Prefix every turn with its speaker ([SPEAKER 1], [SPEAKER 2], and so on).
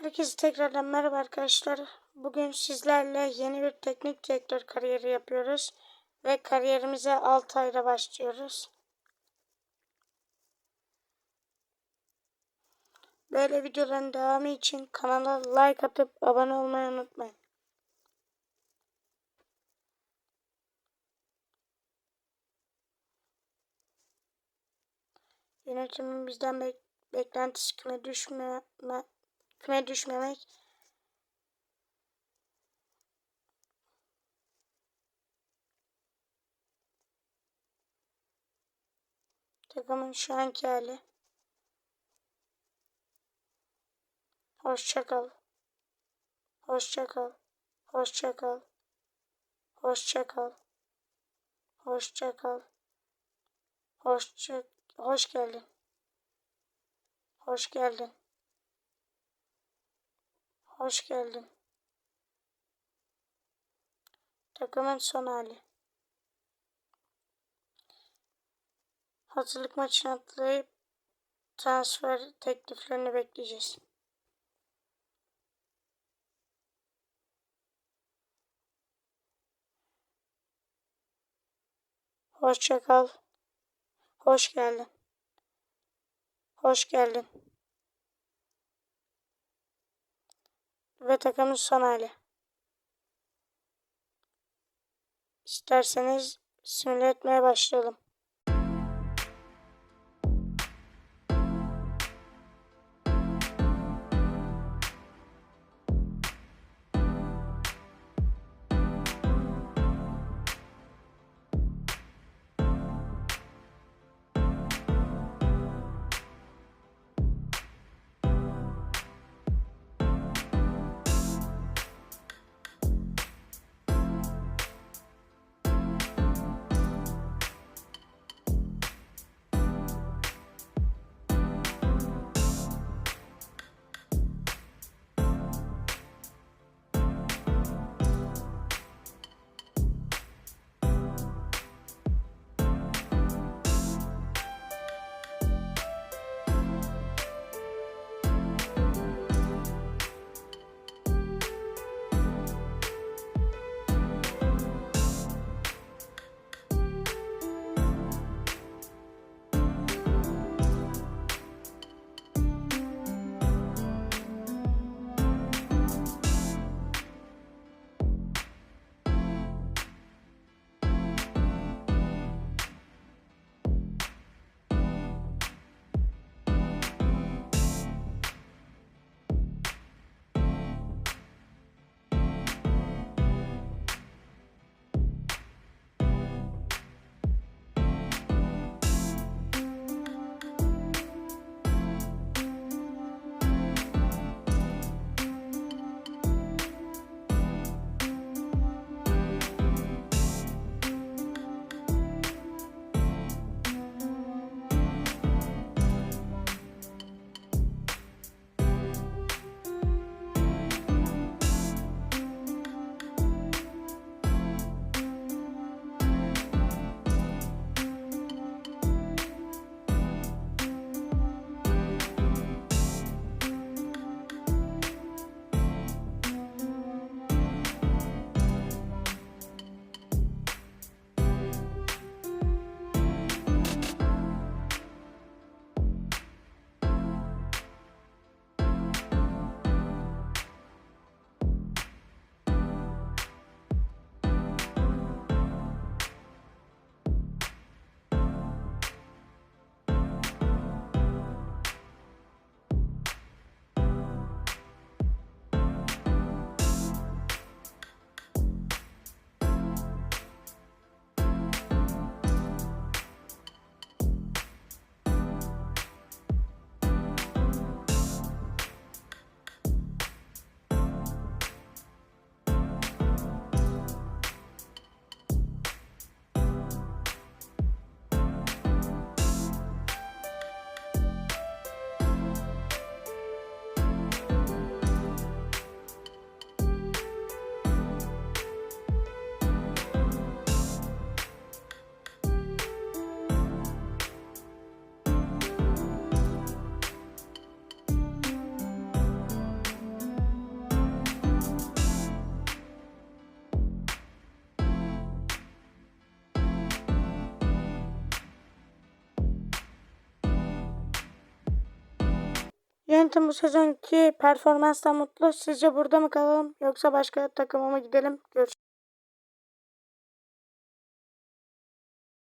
[SPEAKER 1] Herkese tekrardan merhaba arkadaşlar. Bugün sizlerle yeni bir teknik direktör kariyeri yapıyoruz. Ve kariyerimize 6 ayda başlıyoruz. Böyle videoların devamı için kanala like atıp abone olmayı unutmayın. Yönetimin bizden beklentisi küme düşmemek. Takımın şu anki hali. Hoşça kal. Hoşça kal. Hoşça kal. Hoşça kal. Hoşça kal. Hoş geldin. Hoş geldin. Hoş geldin. Takımın son hali. Hazırlık maçına atlayıp transfer tekliflerini bekleyeceğiz. Hoşça kal. Hoş geldin. Hoş geldin. Ve takımın son hali. İsterseniz simüle etmeye başlayalım. Yönetim bu sezonki performanstan mutlu. Sizce burada mı kalalım yoksa başka takıma mı gidelim? Görüşürüz.